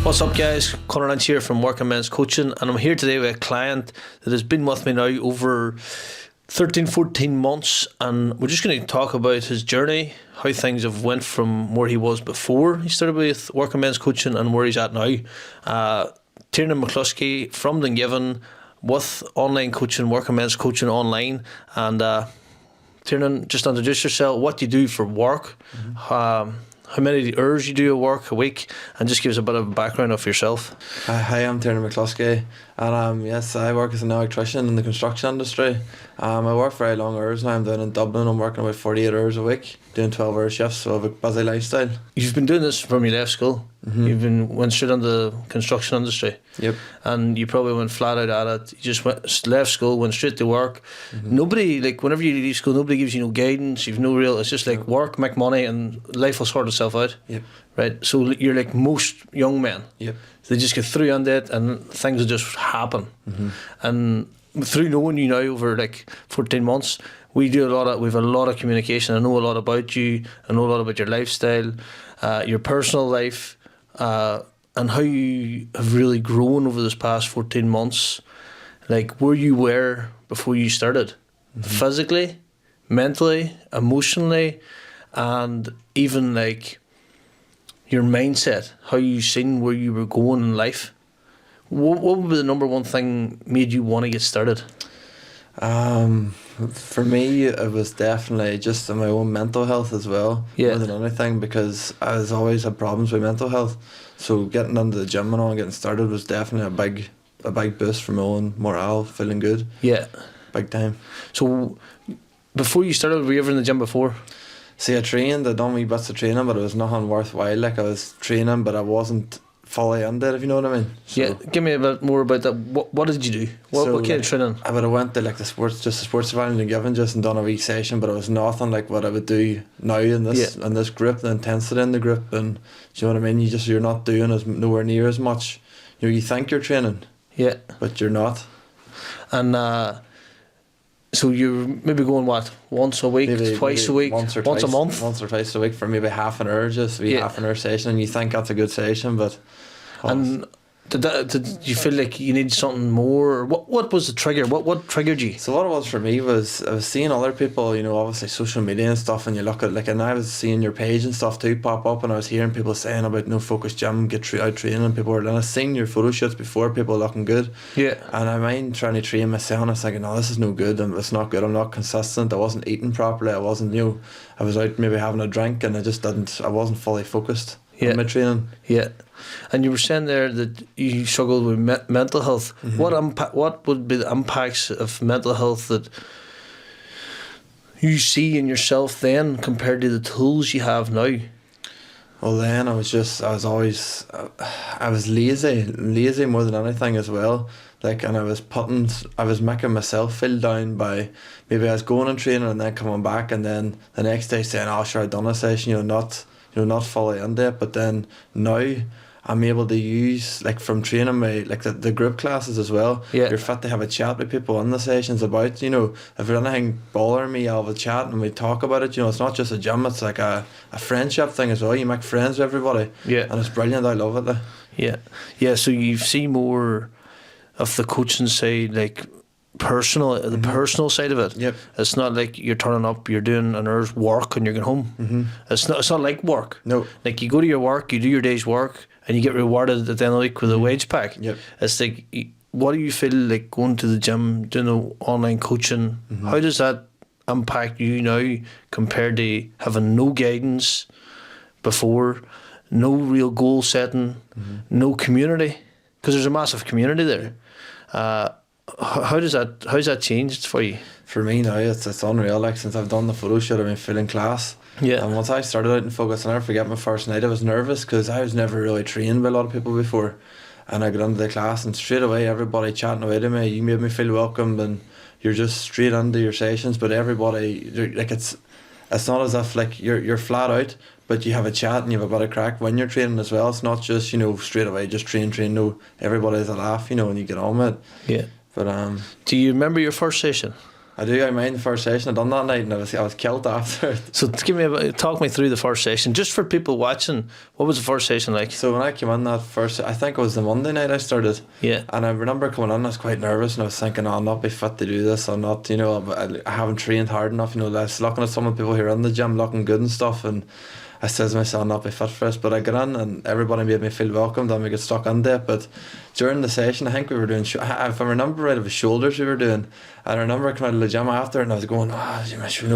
What's up, guys? Conor Lynch here from Working Men's Coaching, and I'm here today with a client that has been with me now over 13-14 months, and we're just going to talk about his journey, how things have went from where he was before he started with Working Men's Coaching and where he's at now. Tiarnan Mccloskey from Dungiven with online coaching, Working Men's Coaching online, and Tiarnan, just introduce yourself, what you do for work, how many hours you do at work a week, and just give us a bit of a background of yourself. Hi, I'm Tiarnan Mccloskey, and yes, I work as an electrician in the construction industry. I work very long hours now. I'm down in Dublin. I'm working about 48 hours a week, doing 12-hour shifts, so I have a busy lifestyle. You've been doing this from you left school. Mm-hmm. Went straight into the construction industry. Yep. And you probably went flat out at it. You just left school, went straight to work. Mm-hmm. Nobody, like, whenever you leave school, nobody gives you no guidance. You've no real. It's just like work, make money, and life will sort itself out. Yep. Right. So you're like most young men. Yep. They just get through on it, and things will just happen. Mm-hmm. And through knowing you now over like 14 months, we've a lot of communication. I know a lot about you. I know a lot about your lifestyle, your personal life, and how you have really grown over this past 14 months. Like where you were before you started, physically, mentally, emotionally, and even like your mindset, how you seen where you were going in life. What would be the number one thing made you want to get started? For me, it was definitely just my own mental health as well, Yeah. more than anything, because I was always had problems with mental health. So getting into the gym and all and getting started was definitely a big boost for my own morale, feeling good. Yeah. Big time. So before you started, were you ever in the gym before? See, I done wee bits of training, but it was nothing worthwhile. Like, I was training, but I wasn't fully into it, if you know what I mean. So, Yeah, give me a bit more about that. What did you do? What kind of training? I would have went to like the sports environment and given just and done a wee session, but it was nothing like what I would do now in this group, the intensity in the group, and do you know what I mean? You're not doing as nowhere near as much. You think you're training, Yeah, but you're not. and so you're maybe going once a week, twice a week, once a month, once or twice a week for maybe half an hour, just half an hour session, and you think that's a good session, but. And did you feel like you need something more? What was the trigger? What triggered you? So what it was for me was I was seeing other people, obviously social media and stuff, and you look at and I was seeing your page and stuff too pop up, and I was hearing people saying about no focus gym, get out training, and I was seeing your photo shoots before, people looking good. Yeah. And I mind trying to train myself, and I was thinking, no, this is no good, and it's not good. I'm not consistent. I wasn't eating properly. I wasn't, I was out maybe having a drink, and I wasn't fully focused on my training. Yeah. And you were saying there that you struggled with mental health. Mm-hmm. What would be the impacts of mental health that you see in yourself then compared to the tools you have now? Well, then I was lazy more than anything as well. Like, and I was making myself feel down by maybe I was going and training and then coming back, and then the next day saying, "Oh, sure, I done a session," not fully into it. But then now I'm able to use, like, from training my, like, the group classes as well. Yeah. You're fit to have a chat with people in the sessions about, if there's anything bothering me, I'll have a chat and we talk about it. It's not just a gym, it's like a friendship thing as well. You make friends with everybody. Yeah. And it's brilliant. I love it. Yeah. Yeah, so you see more of the coaching side, like the personal side of it. Yep. It's not like you're turning up, you're doing an hour's work and you're going home. Mm-hmm. It's not like work. No. Like, you go to your work, you do your day's work, and you get rewarded at the end of the week with a wage pack. Yep. It's like, what do you feel like going to the gym, doing the online coaching? How does that impact you now compared to having no guidance before, no real goal setting, no community? Because there's a massive community there. How's that changed for you? For me now, it's unreal. Like, since I've done the photo shoot, I've been feeling class. Yeah. And once I started out in focus, I'll never forget my first night. I was nervous because I was never really trained by a lot of people before. And I got into the class, and straight away everybody chatting away to me. You made me feel welcome, and you're just straight into your sessions. But everybody, like, it's not as if like you're flat out, but you have a chat and you have a bit of crack when you're training as well. It's not just straight away just train. No, everybody has a laugh, and you get on with it. Yeah. But do you remember your first session? I do. I mind the first session I done that night, and I was killed after it. So talk me through the first session, just for people watching. What was the first session like? So when I came in that first, I think it was the Monday night I started. Yeah. And I remember coming in, I was quite nervous, and I was thinking, I'll not be fit to do this. I'll not, I haven't trained hard enough. I was looking at some of the people who are in the gym looking good and stuff, and I says to myself, I'll not be fit for this. But I got in, and everybody made me feel welcomed, and we got stuck into it. But during the session, I think we were doing, if I remember right, it was shoulders we were doing. And I remember coming out of the gym after, and I was going,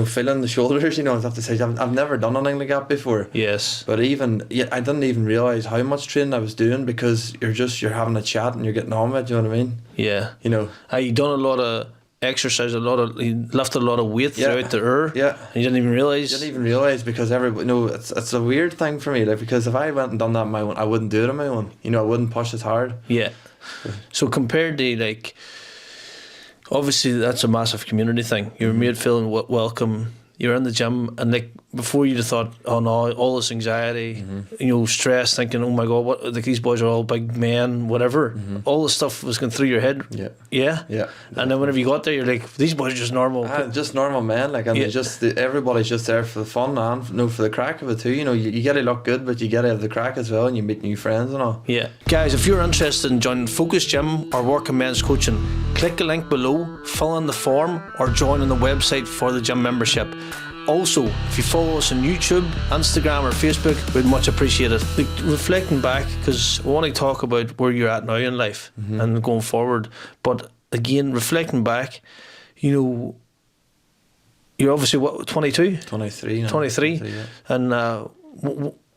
feeling the shoulders, I have to say, I've never done anything like that before. Yes. But I didn't even realise how much training I was doing, because you're having a chat and you're getting on with it, you know what I mean? Yeah. You done a lot of exercise, you lifted a lot of weight throughout the hour. Yeah. And you didn't even realise? Didn't even realise, because it's a weird thing for me, because if I went and done that on my own, I wouldn't do it on my own. I wouldn't push as hard. Yeah. So compared to obviously that's a massive community thing. You're made feeling welcome. You're in the gym, and before you'd have thought, oh no, all this anxiety, stress, thinking, oh my god, what, these boys are all big men, whatever. All this stuff was going through your head. Yeah. And then whenever you got there, you're like, these boys are just normal. Just normal men, everybody's just there for the fun and for the crack of it too. You get to look good, but you get to have the crack as well, and you meet new friends and all. Yeah, guys, if you're interested in joining Focus Gym or working men's coaching, click the link below, fill in the form, or join on the website for the gym membership. Also, if you follow us on YouTube, Instagram or Facebook, we'd much appreciate it. Reflecting back, because we want to talk about where you're at now in life and going forward, but again, reflecting back, you're obviously 22? 23 now. 23, yeah. And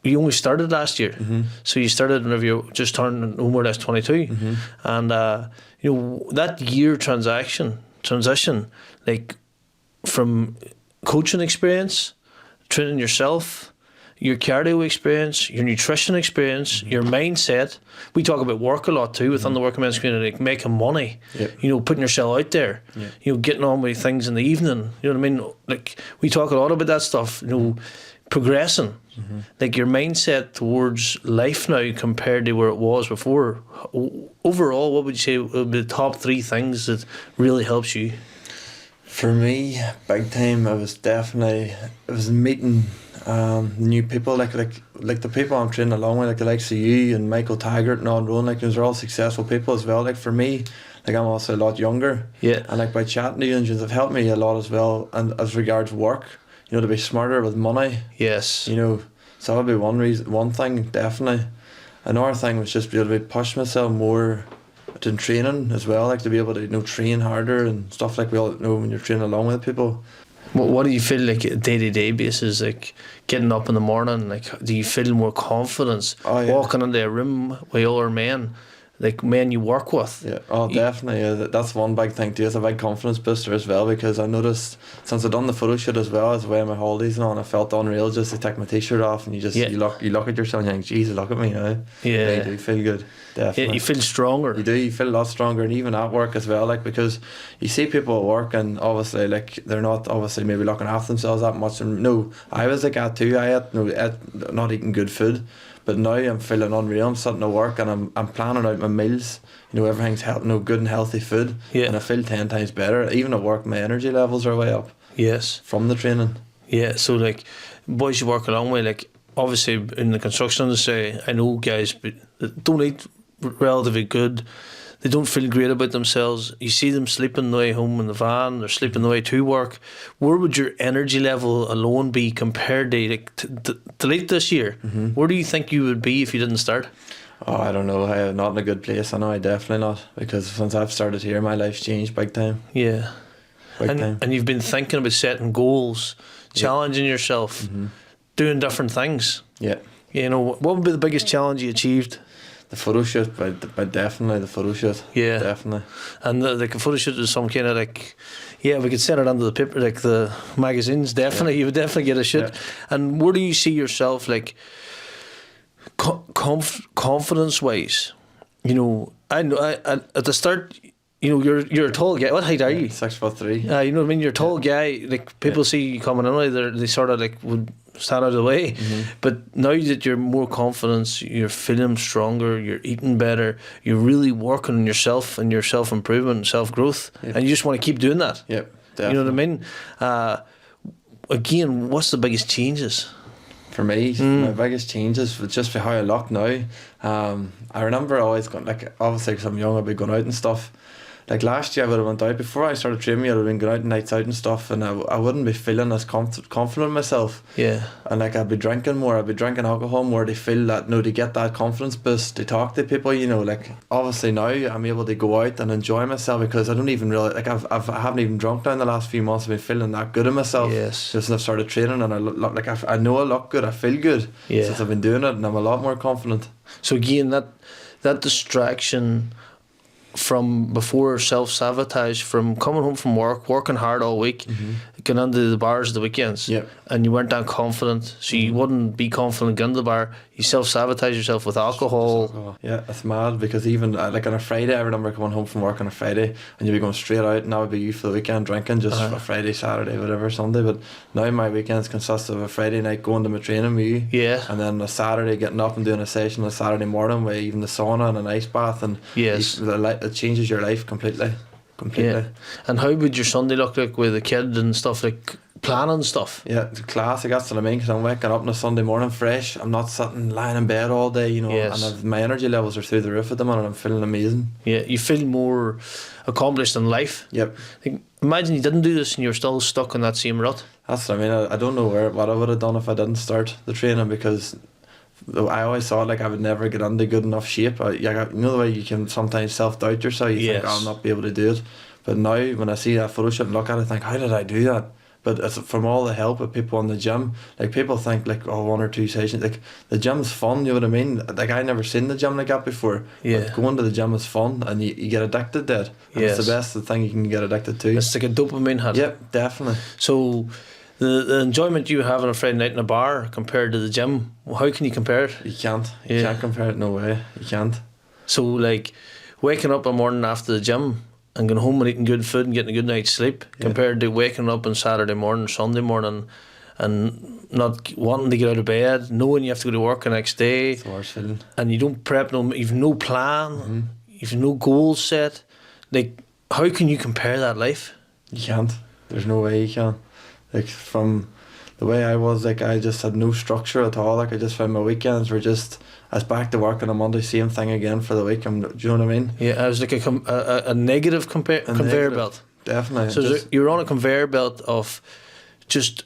you only started last year, so you started whenever you just turned more or less 22, and that year transition, from coaching experience, training yourself, your cardio experience, your nutrition experience, your mindset. We talk about work a lot too within the working men's community, making money, putting yourself out there, getting on with things in the evening, you know what I mean? We talk a lot about that stuff, progressing. Your mindset towards life now compared to where it was before. Overall, what would you say would be the top 3 things that really helps you? For me, big time, it was meeting new people, like the people I'm training along with, like the likes of you and Michael Taggart and all Rowan, those are all successful people as well. For me, I'm also a lot younger. Yeah. And by chatting to you, and have helped me a lot as well, and as regards work, to be smarter with money. Yes. So that would be one thing, definitely. Another thing was just be able to push myself more in training as well, to be able to train harder and stuff, we all know when you're training along with people. What do you feel like a day-to-day basis, getting up in the morning, do you feel more confidence walking into a room with other men, men you work with? Definitely. That's one big thing too. It's a big confidence booster as well, because I noticed since I've done the photo shoot as well as away on my holidays and all, and I felt unreal just to take my t-shirt off, and you look at yourself and you think, Jesus, look at me now. Yeah, you do feel good. Definitely. Yeah, you feel stronger. You feel a lot stronger, and even at work as well, because you see people at work and obviously they're not obviously maybe looking after themselves that much. And no, I was like that too. I had not eating good food, but now I'm feeling unreal. I'm sitting at work and I'm planning out my meals. Everything's good and healthy food. Yeah. And I feel 10 times better. Even at work, my energy levels are way up. Yes. From the training. Yeah. So boys you work along with, obviously in the construction industry, I know guys that don't eat relatively good. They don't feel great about themselves. You see them sleeping the way home in the van, they're sleeping the way to work. Where would your energy level alone be compared to late this year? Where do you think you would be if you didn't start? Oh, I don't know. I'm not in a good place. I know I definitely not, because since I've started here, my life's changed big time. Yeah. Big time. And you've been thinking about setting goals, challenging yourself, doing different things. Yeah. What would be the biggest challenge you achieved? The photo shoot, but definitely the photo shoot. Yeah, definitely. And the photo shoot is some kind of we could send it under the paper, the magazines. Definitely, you would definitely get a shoot. Yeah. And where do you see yourself, confidence wise? I know at the start, you're a tall guy. What height are you? 6'3". You know what I mean? You're a tall guy. People see you coming in, they sort of would stand out of the way. But now that you're more confident, you're feeling stronger, you're eating better, you're really working on yourself and your self-improvement and self-growth, and you just want to keep doing that. Yep. You know what I mean? Again, what's the biggest changes? For me, my biggest changes was just for how I look now. I remember always going, like, obviously because I'm young, I'd be going out and stuff. Like last year I would have went out, before I started training, I would have been going out and nights out and stuff, and I wouldn't be feeling as confident in myself. Yeah. And like I'd be drinking more, I'd be drinking alcohol more to feel that, to get that confidence boost, to talk to people, like obviously now I'm able to go out and enjoy myself, because I don't even really, like I haven't even drunk now in the last few months. I've been feeling that good in myself. Yes. Just since I've started training, and I look like I know I look good, I feel good since I've been doing it, and I'm a lot more confident. So again, that distraction from before, self-sabotage from coming home from work, working hard all week, going into the bars the weekends, and you weren't that confident, so you wouldn't be confident going to the bar. You self-sabotage yourself with alcohol. Yeah, it's mad, because even like on a Friday, I remember coming home from work on a Friday and you'd be going straight out, and that would be you for the weekend drinking, just a Friday, Saturday, whatever, Sunday. But now my weekends consist of a Friday night going to my training with you, and then a Saturday getting up and doing a session on a Saturday morning with even the sauna and an ice bath, and it changes your life completely. Yeah. And how would your Sunday look like with a kid and stuff, like planning stuff? Yeah, the classic, that's what I mean, because I'm waking up on a Sunday morning fresh. I'm not sitting lying in bed all day, and my energy levels are through the roof at the moment. I'm feeling amazing. Yeah, you feel more accomplished in life. Yep. Like, imagine you didn't do this and you're still stuck in that same rut. That's what I mean. I don't know what I would have done if I didn't start the training, because I always thought like I would never get into good enough shape. You know the way you can sometimes self-doubt yourself, you think I'll not be able to do it. But now when I see that photo shoot and look at it, I think, how did I do that? But it's from all the help of people in the gym. Like, people think like, oh, 1 or 2 sessions. Like, the gym's fun, you know what I mean? Like, I never seen the gym like that before. But going to the gym is fun, and you get addicted to it. And it's the best thing you can get addicted to. It's like a dopamine hit. Yep, definitely. So the enjoyment you have on a Friday night in a bar compared to the gym, how can you compare it? You can't. You can't compare it, no way. You can't. So like waking up a morning after the gym and going home and eating good food and getting a good night's sleep, compared to waking up on Saturday morning, Sunday morning, and not wanting to get out of bed, knowing you have to go to work the next day. It's the worst feeling. And you don't prep, you've no plan, you've no goals set. Like, how can you compare that life? You can't. There's no way you can. Like, from the way I was, like, I just had no structure at all. Like, I just found my weekends were just, I was back to work on a Monday, same thing again for the week. Do you know what I mean? Yeah, I was like a negative conveyor belt. Definitely. So you're on a conveyor belt of just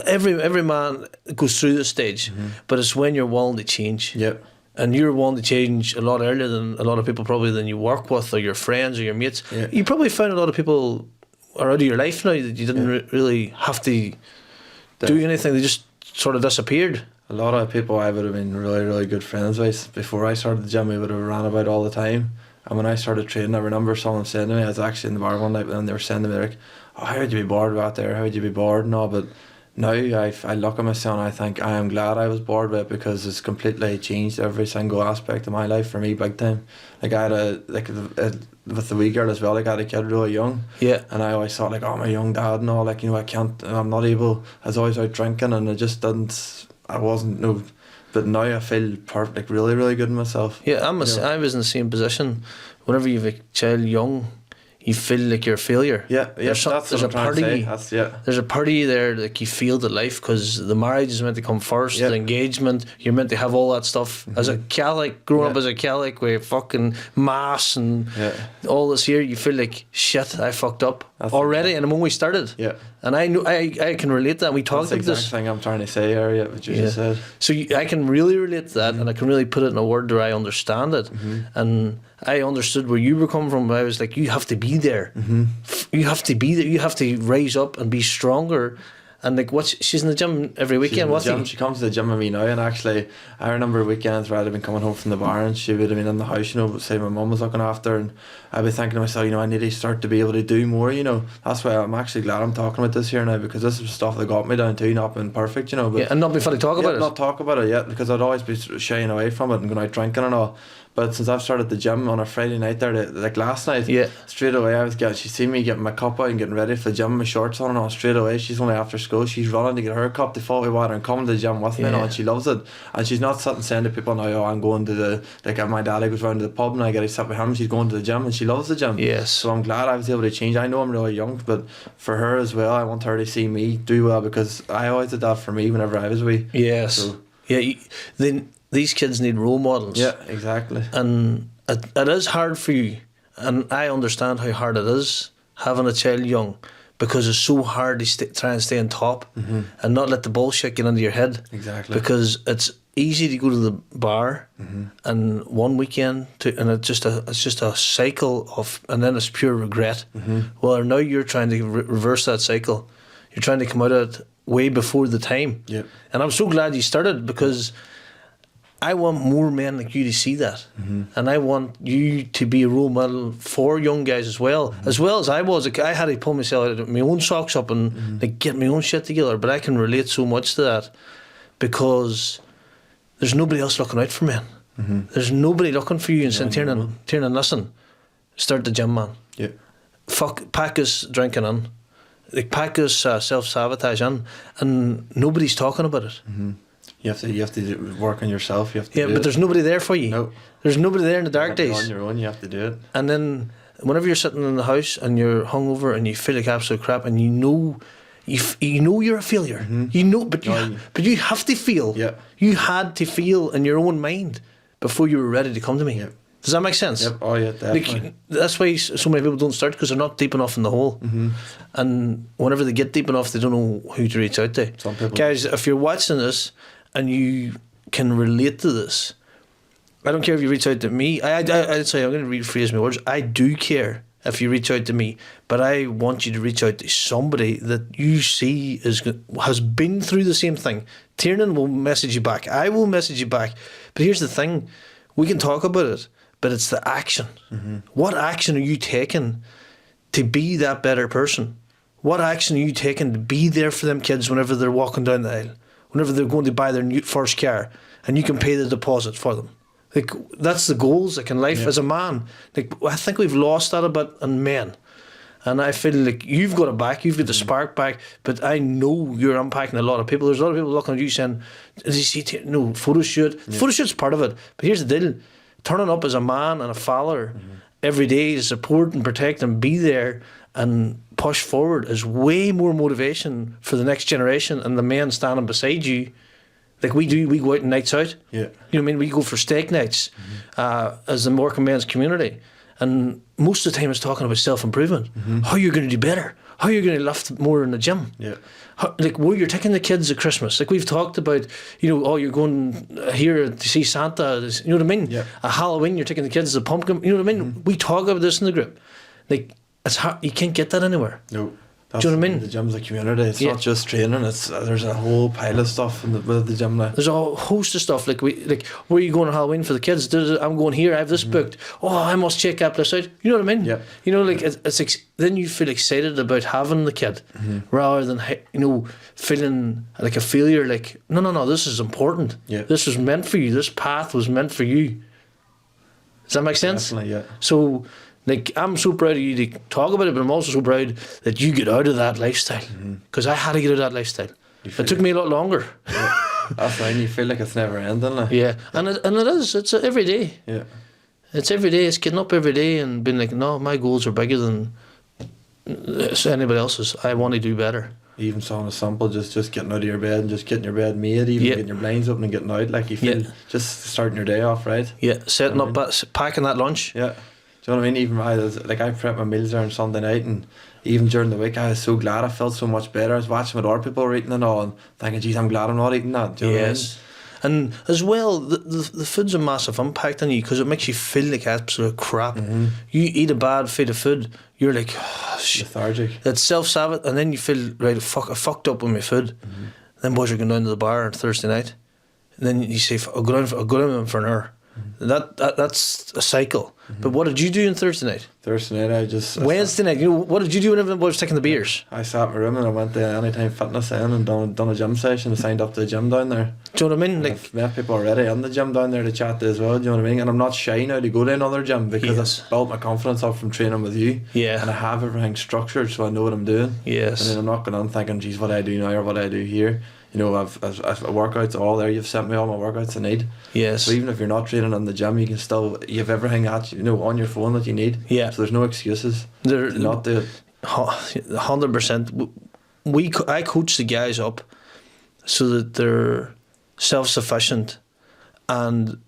every man goes through this stage, but it's when you're willing to change. Yep. And you're willing to change a lot earlier than a lot of people probably than you work with or your friends or your mates. Yeah. You probably found a lot of people are out of your life now that you didn't really have to do anything. They just sort of disappeared. A lot of people I would have been really, really good friends with before I started the gym. We would have ran about all the time. And when I started training, I remember someone saying to me, I was actually in the bar one night, and they were saying to me, like, oh, how would you be bored out there? How would you be bored? No, but now I look at myself and I think I am glad I was bored with it, because it's completely changed every single aspect of my life for me, big time. Like, I had with the wee girl as well, like, I had a kid really young. Yeah. And I always thought, like, oh, my young dad and all, like, I'm not able, I was always out drinking, and but now I feel perfect, like, really, really good in myself. Yeah, I was in the same position. Whenever you have a child young, you feel like you're a failure. There's a part of you. There's a part of you there, like, you feel the life, because the marriage is meant to come first, the engagement, you're meant to have all that stuff. As a Catholic, growing up as a Catholic with fucking mass and all this here, you feel like, shit, I fucked up already, and when we started. Yeah. And I know I can relate to that. We talked about this. That's the exact thing I'm trying to say here, what you just said. So I can really relate to that, and I can really put it in a word where I understand it. And I understood where you were coming from. I was like, you have to be there. You have to be there. You have to rise up and be stronger. And like, she's in the gym every weekend. She comes to the gym with me now, and actually, I remember weekends where I'd have been coming home from the bar, and she would have been in the house, say my mum was looking after her, and I'd be thinking to myself, I need to start to be able to do more, That's why I'm actually glad I'm talking about this here now, because this is stuff that got me down to not being perfect, But, and not be funny to talk about it. Not talk about it yet, because I'd always be shying away from it and going out drinking and all. But since I've started the gym on a Friday night there, like last night, Yeah. straight away she seen me getting my cup out and getting ready for the gym, my shorts on and all. Straight away, she's only after school, she's running to get her cup, the faulty water, and coming to the gym with me and all, and she loves it. And she's not sitting saying to people now, oh, I'm going to the, like my daddy goes round to the pub and I get to sit with him, she's going to the gym and she loves the gym. Yes. So I'm glad I was able to change. I know I'm really young, but for her as well, I want her to see me do well, because I always did that for me whenever I was wee. Yes. So, yeah. These kids need role models. yeah, exactly. And it is hard for you, and I understand how hard it is having a child young, because it's so hard to try and stay on top and not let the bullshit get into your head. Exactly. Because it's easy to go to the bar and one weekend and it's just a cycle of, and then it's pure regret. Well, now you're trying to reverse that cycle. You're trying to come out of it way before the time. Yep. And I'm so glad you started, because I want more men like you to see that, and I want you to be a role model for young guys as well as I was. Like, I had to pull myself out of my own socks up and like get my own shit together. But I can relate so much to that, because there's nobody else looking out for men. There's nobody looking for you and saying, Tiarnan, listen, start the gym, man. Yeah. Pack us drinking in, like pack us self-sabotage in, and nobody's talking about it. You have to work on yourself. You have to. But there's nobody there for you. No. There's nobody there in the dark days. On your own, you have to do it. And then whenever you're sitting in the house and you're hungover and you feel like absolute crap, and you know you're a failure. You know, but you have to feel. Yeah. You had to feel in your own mind before you were ready to come to me. Yep. Does that make sense? Yep. Oh yeah, definitely. Like, that's why so many people don't start, because they're not deep enough in the hole. And whenever they get deep enough, they don't know who to reach out to. Some people. Guys, if you're watching this and you can relate to this, I don't care if you reach out to me. I'd say, I'm going to rephrase my words. I do care if you reach out to me, but I want you to reach out to somebody that you see has been through the same thing. Tiarnan will message you back. I will message you back. But here's the thing. We can talk about it, but it's the action. What action are you taking to be that better person? What action are you taking to be there for them kids whenever they're walking down the aisle? Whenever they're going to buy their new first car, and you can pay the deposit for them. Like, that's the goals, like, in life as a man. Like, I think we've lost that a bit in men. And I feel like you've got it back, you've got the spark back, but I know you're impacting a lot of people. There's a lot of people looking at you saying, "Does he see no photo shoot?" Photo shoot's part of it. But here's the deal. Turning up as a man and a father every day to support and protect and be there and push forward is way more motivation for the next generation and the men standing beside you. Like we do, we go out on nights out. Yeah. You know what I mean? We go for steak nights as the working men's community. And most of the time it's talking about self-improvement. How you're going to do better. How you're going to lift more in the gym. Yeah. Like where you're taking the kids at Christmas. Like we've talked about, oh, you're going here to see Santa. You know what I mean? Yeah. At Halloween, you're taking the kids to the pumpkin. You know what I mean? We talk about this in the group. Like, it's hard. You can't get that anywhere. No. Do you know what I mean? The gym's a community. It's not just training. It's there's a whole pile of stuff with the gym now. There's a whole host of stuff. Like where are you going on Halloween for the kids? I'm going here. I have this booked. Oh, I must check this out. You know what I mean? Yeah. It's then you feel excited about having the kid, rather than feeling like a failure. Like no, this is important. Yeah. This was meant for you. This path was meant for you. Does that make sense? Definitely, yeah. So. Like, I'm so proud of you to talk about it, but I'm also so proud that you get out of that lifestyle. Because I had to get out of that lifestyle. It took me a lot longer. Yeah. That's fine. You feel like it's never ending. Like. Yeah, and it is. It's every day. Yeah. It's every day. It's getting up every day and being like, no, my goals are bigger than anybody else's. I want to do better. Even something as simple, just getting out of your bed and just getting your bed made, even getting your blinds open and getting out. Like, you feel just starting your day off right. Yeah, setting up, packing that lunch. Yeah. Do you know what I mean? Even I prep my meals there on Sunday night, and even during the week I was so glad. I felt so much better. I was watching what other people were eating and all, and thinking, geez, I'm glad I'm not eating that. Do you know what I mean? And as well, the food's a massive impact on you, because it makes you feel like absolute crap. You eat a bad feed of food, you're like, oh, shit. Lethargic. It's self-sabotage, and then you feel, right, I fucked up with my food. Then boys are going down to the bar on Thursday night, and then you say, I'll go down for an hour. That's a cycle. But what did you do on Thursday night? Thursday night, Wednesday night, what did you do whenever the boys were taking the beers? I sat in my room and I went to Anytime Fitness and done a gym session. I signed up to the gym down there. Do you know what I mean? Like, I've met people already in the gym down there to chat to as well, do you know what I mean? And I'm not shy now to go to another gym because Yes. I've built my confidence up from training with you. Yeah. And I have everything structured so I know what I'm doing. Yes. And then I'm not going on thinking, geez, what do I do now or what do I do here? You know, I've workouts all there. You've sent me all my workouts I need. Yes. So even if you're not training in the gym, you have everything on your phone that you need. Yeah. So there's no excuses to not do it. 100%. I coach the guys up so that they're self-sufficient, and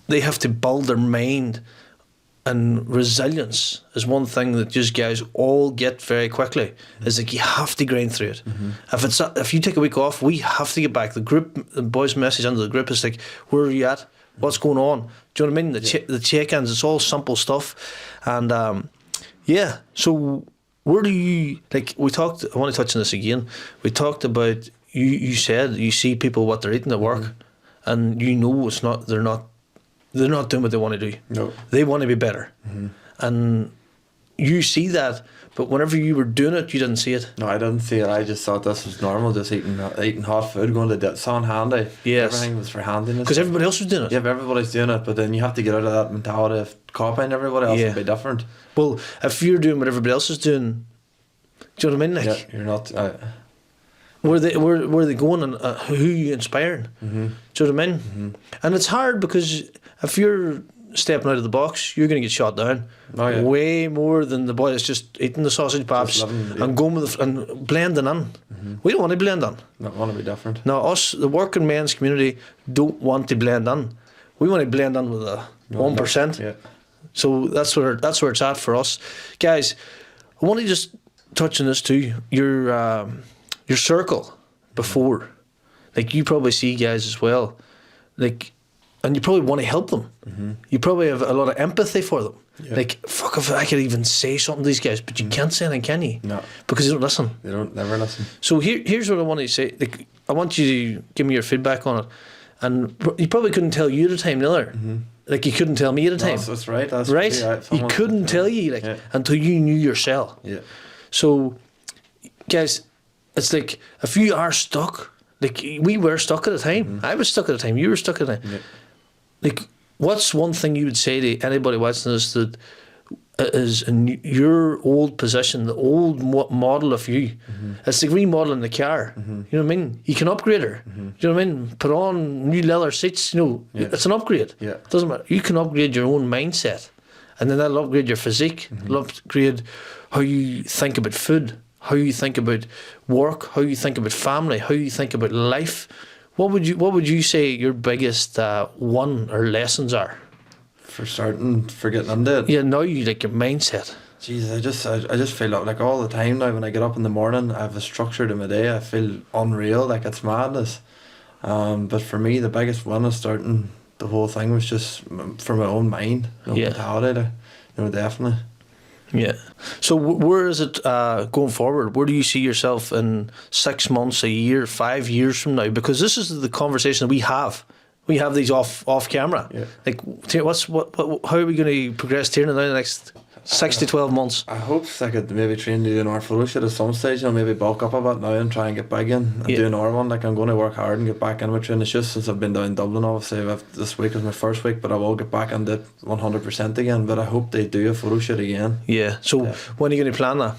they have to build their mind, and resilience is one thing that just guys all get very quickly. Is like you have to grind through it. If you take a week off, we have to get back. The boys' message under the group is like, where are you at? What's going on? Do you know what I mean? The check-ins, it's all simple stuff. And yeah, so where do you, like, we talked, I want to touch on this again, we talked about, you said you see people what they're eating at work, and you know it's not, they're not doing what they want to do. No. They want to be better. And you see that, but whenever you were doing it, you didn't see it. No, I didn't see it. I just thought this was normal, just eating hot food, going to the sun handy. Yes. Everything was for handiness. Because everybody else was doing it. Yeah, but everybody's doing it, but then you have to get out of that mentality of copying everybody else and be different. Well, if you're doing what everybody else is doing, do you know what I mean? Like, Yeah, you're not. where they going, and who are you inspiring? Do you know what I mean? And it's hard because if you're stepping out of the box, you're going to get shot down. Oh, yeah. Way more than the boy that's just eating the sausage pops and going with and blending in. We don't want to blend in. Not want to be different. Now, us, the working men's community, don't want to blend in. We want to blend in with the 1%. Yeah. So that's where it's at for us, guys. I want to just touch on this too. Your circle before, like, you probably see guys as well, like, and you probably want to help them. You probably have a lot of empathy for them. Yeah. Like, fuck, if I could even say something to these guys, but you can't say anything, can you? No. Because they don't listen. They don't never listen. So here's what I want to say. Like, I want you to give me your feedback on it. And you probably couldn't tell you at a time neither. Like, you couldn't tell me at a time. No, that's right. That's right? Right. You couldn't tell you, like, until you knew yourself. Yeah. So, guys, it's like, if you are stuck, like, we were stuck at a time. I was stuck at a time. You were stuck at a time. Yeah. Like, what's one thing you would say to anybody watching this that is in your old position, the old model of you? It's like remodeling the car. You know what I mean? You can upgrade her. You know what I mean? Put on new leather seats. You know, it's an upgrade. Yeah. It doesn't matter. You can upgrade your own mindset, and then that'll upgrade your physique. It'll upgrade how you think about food, how you think about work, how you think about family, how you think about life. What would you say your biggest one or lessons are? For starting, for getting into it. Yeah, now you like your mindset. Jeez, I just feel like all the time now when I get up in the morning, I have a structure to my day. I feel unreal, like it's madness. But for me, the biggest one of starting the whole thing was just for my own mind, mentality. Definitely. Yeah. So where is it going forward? Where do you see yourself in 6 months, a year, 5 years from now? Because this is the conversation that we have. We have these off camera. Yeah. Like, how are we going to progress here in the next 6 to 12 months? I hope I could maybe train to do an hour photo shoot at some stage. Maybe bulk up a bit now and try and get back in and do an hour one. Like, I'm going to work hard and get back in with training. It's just since I've been down in Dublin, obviously this week was my first week, but I will get back into it 100% again. But I hope they do a photo shoot again. Yeah. So when are you going to plan that?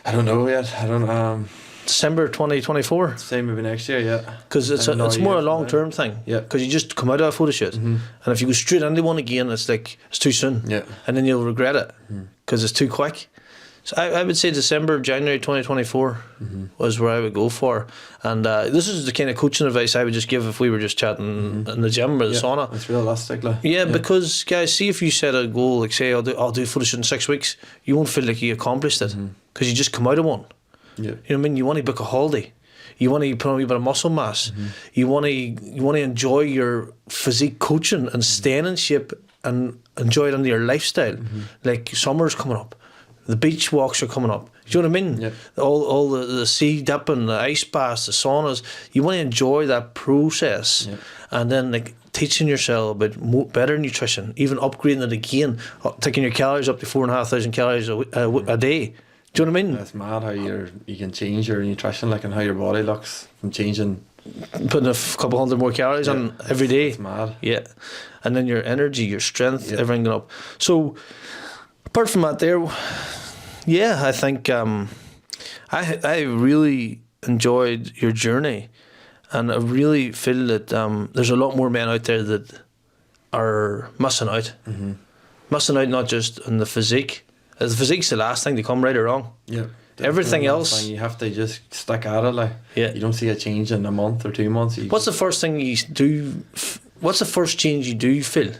I don't know yet. I don't. December 2024. Say maybe next year, yeah. Because it's more a long term thing. Yeah. Because you just come out of a photo shoot, and if you go straight into one again, it's like it's too soon. Yeah. And then you'll regret it because it's too quick. So I would say January 2024 was where I would go for. And this is the kind of coaching advice I would just give if we were just chatting in the gym or the sauna. It's realistic, like. Yeah, because guys, see if you set a goal, like say I'll do a photo shoot in 6 weeks, you won't feel like you accomplished it because you just come out of one. Yeah. You know what I mean? You want to book a holiday. You want to put on a wee bit of muscle mass. You want to enjoy your physique coaching and staying in shape and enjoy it into your lifestyle. Like summer's coming up, the beach walks are coming up. Do you know what I mean? Yeah. All the sea dipping, the ice baths, the saunas. You want to enjoy that process, and then like teaching yourself about better nutrition, even upgrading it again, taking your calories up to 4,500 calories a day. Do you know what I mean? It's mad how you can change your nutrition, like, and how your body looks from changing putting a couple hundred more calories on every day. It's mad. Yeah, and then your energy, your strength, Yeah. everything going up. So apart from that, there, yeah, I think I really enjoyed your journey, and I really feel that there's a lot more men out there that are missing out. Missing out not just on the physique. The physique's the last thing to come, right or wrong. Yeah. Everything That's else- the thing, you have to just stick at it. Like, Yeah. you don't see a change in a month or 2 months. What's the first thing you do? What's the first change you do feel?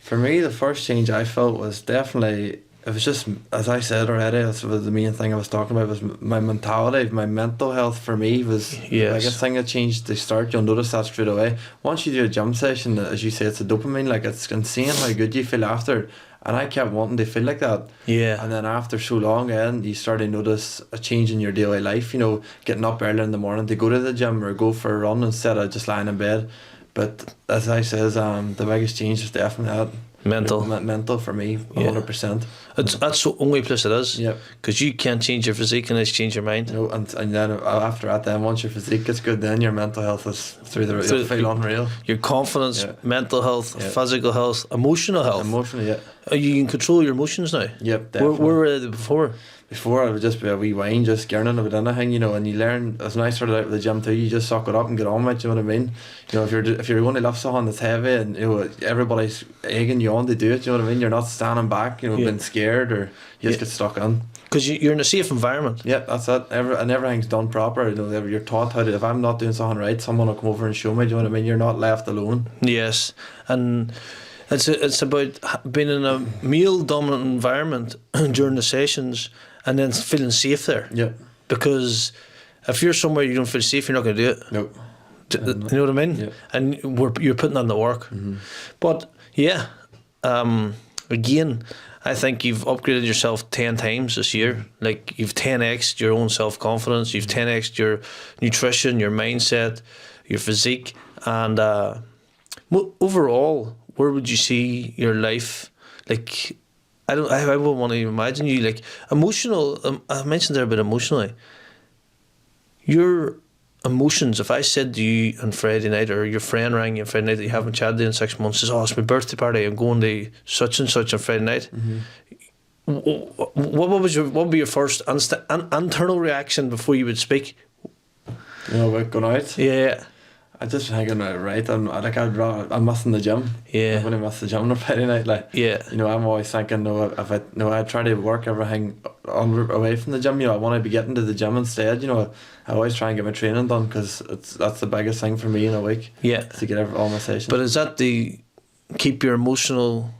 For me, the first change I felt was definitely, it was just, as I said already, that's the main thing I was talking about, was my mentality, my mental health for me was the Yes. biggest thing that changed to start. You'll notice that straight away. Once you do a gym session, as you say, it's a dopamine, like it's insane how good you feel after. And I kept wanting to feel like that. Yeah. And then after so long, then you start to notice a change in your daily life. You know, getting up early in the morning to go to the gym or go for a run instead of just lying in bed. But as I says, the biggest change is definitely that. Mental. Mental for me, 100%. That's the only place it is. Yep. Because you can't change your physique unless you change your mind. You know, and then after that, then once your physique gets good, then your mental health is through the roof. You'll feel unreal. Your confidence, Yeah. mental health, Yeah. physical health, emotional health. Emotionally, yeah. You can control your emotions now. Yep, Where definitely. were they before? Before I would just be a wee whine, just gurning about anything, you know, and you learn, as when I started out with the gym too, you just suck it up and get on with it, you know what I mean? You know, if you're going to lift something that's heavy and, you know, everybody's egging you on to do it, you know what I mean? You're not standing back, you know, Yeah. being scared, or you just Yeah. get stuck in. Because you're in a safe environment. Yeah, that's it. And everything's done proper. You know, you're taught how to, if I'm not doing something right, someone will come over and show me, do you know what I mean? You're not left alone. Yes, and it's about being in a male-dominant environment during the sessions, and then feeling safe there. Yeah. Because if you're somewhere you don't feel safe, you're not going to do it. Nope. You know what I mean? Yeah. And you're putting in the work. But yeah, again, I think you've upgraded yourself 10 times this year. Like, you've 10x'd your own self-confidence, you've 10x'd your nutrition, your mindset, your physique, and overall, where would you see your life? Like, I wouldn't want to even imagine you, like, emotional. I mentioned there about emotionally. Your emotions, if I said to you on Friday night, or your friend rang you on Friday night that you haven't chatted to in 6 months, says, "Oh, it's my birthday party, I'm going to such and such on Friday night." What would be your first internal reaction before you would speak? You know, about going out. Yeah. I just thinking, right, I'm missing the gym. Yeah. I'm going to miss the gym on Friday night. Like, Yeah. you know, I'm always thinking, I try to work everything away from the gym. You know, I want to be getting to the gym instead. You know, I always try and get my training done, because that's the biggest thing for me in a week. Yeah. To get all my sessions. But is that the keep your emotional,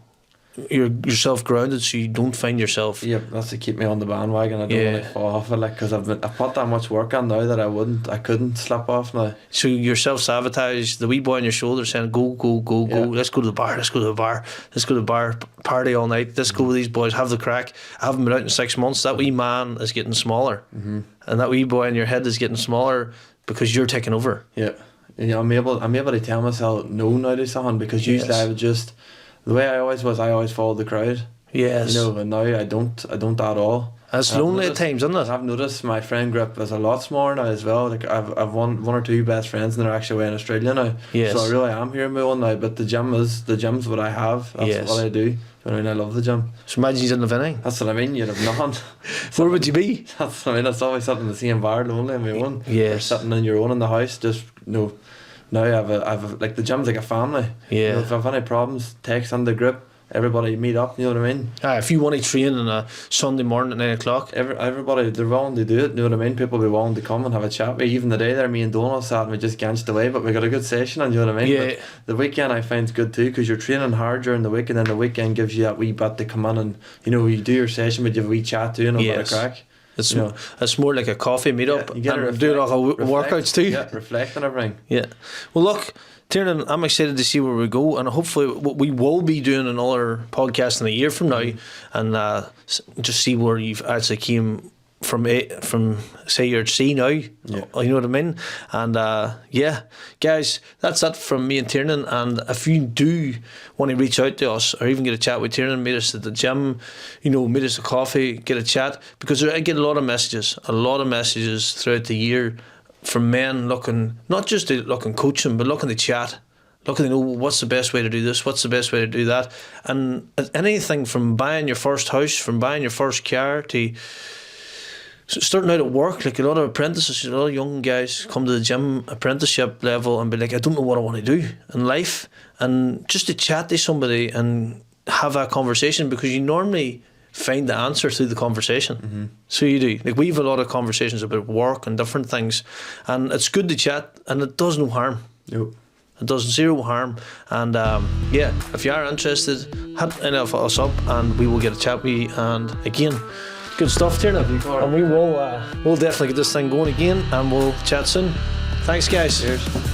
yourself grounded, so you don't find yourself? Yeah, that's to keep me on the bandwagon. I don't Yeah. want to fall off it, like, because I've put that much work on now that I couldn't slip off now. So you're self-sabotage, the wee boy on your shoulder saying, go, go, go, go, Yeah. let's go to the bar, let's go to the bar, let's go to the bar, party all night, let's go with these boys, have the crack. I haven't been out in 6 months. That wee man is getting smaller. And that wee boy in your head is getting smaller because you're taking over. Yeah, you know, I'm able to tell myself no now to something, because usually Yes. I would just, the way I always followed the crowd. Yes. You know, and now I don't at all. It's And I've lonely at noticed- times, isn't it? I've noticed my friend group is a lot smaller now as well. Like, I've one or two best friends, and they're actually away in Australia now. Yes. So I really am here in my own now. But the gym's what I have. That's Yes. what I do. I mean, I love the gym. So imagine you didn't have anything. That's what I mean. You'd have nothing. Where would you be? That's what I mean. It's always sitting in the same bar, lonely on my own. Yes. Or sitting in your own in the house. Just, you know, now I've like, the gym's like a family. Yeah. You know, if I have any problems, text in the group. Everybody meet up. You know what I mean? If you want to train on a Sunday morning at 9 o'clock, Everybody, they're willing to do it. You know what I mean? People be willing to come and have a chat with you. Even the day there, me and Donald sat and we just ganched away, but we got a good session, and you know what I mean? Yeah. But the weekend I find good too, because you're training hard during the week, and then the weekend gives you that wee bit to come in and, you know, you do your session, but you have a wee chat too, and a bit of Yes. crack. it's You know. it's more like a coffee meet-up, Yeah, you get to and doing all the reflect, workouts too. Yeah, reflect on everything. Yeah. Well, look, Tiarnan, I'm excited to see where we go, and hopefully we will be doing another podcast in a year from now, and just see where you've actually came from say you're at sea now. Yeah. You know what I mean? And yeah, guys, that's it from me and Tiarnan. And if you do want to reach out to us, or even get a chat with Tiarnan, meet us at the gym, you know, meet us a coffee, get a chat, because I get a lot of messages throughout the year from men looking, not just to look and coach them, but looking to chat, looking to know what's the best way to do this, what's the best way to do that. And anything from buying your first house, from buying your first car, to starting out at work. Like a lot of apprentices, a lot of young guys come to the gym apprenticeship level and be like, I don't know what I want to do in life. And just to chat to somebody and have that conversation, because you normally find the answer through the conversation. Mm-hmm. So you do. Like, we have a lot of conversations about work and different things, and it's good to chat, and it does no harm. Nope. It does zero harm. And yeah, if you are interested, hit any of us up and we will get a chat with you. And again, good stuff, Tiarnan. And we will we'll definitely get this thing going again, and we'll chat soon. Thanks, guys. Cheers.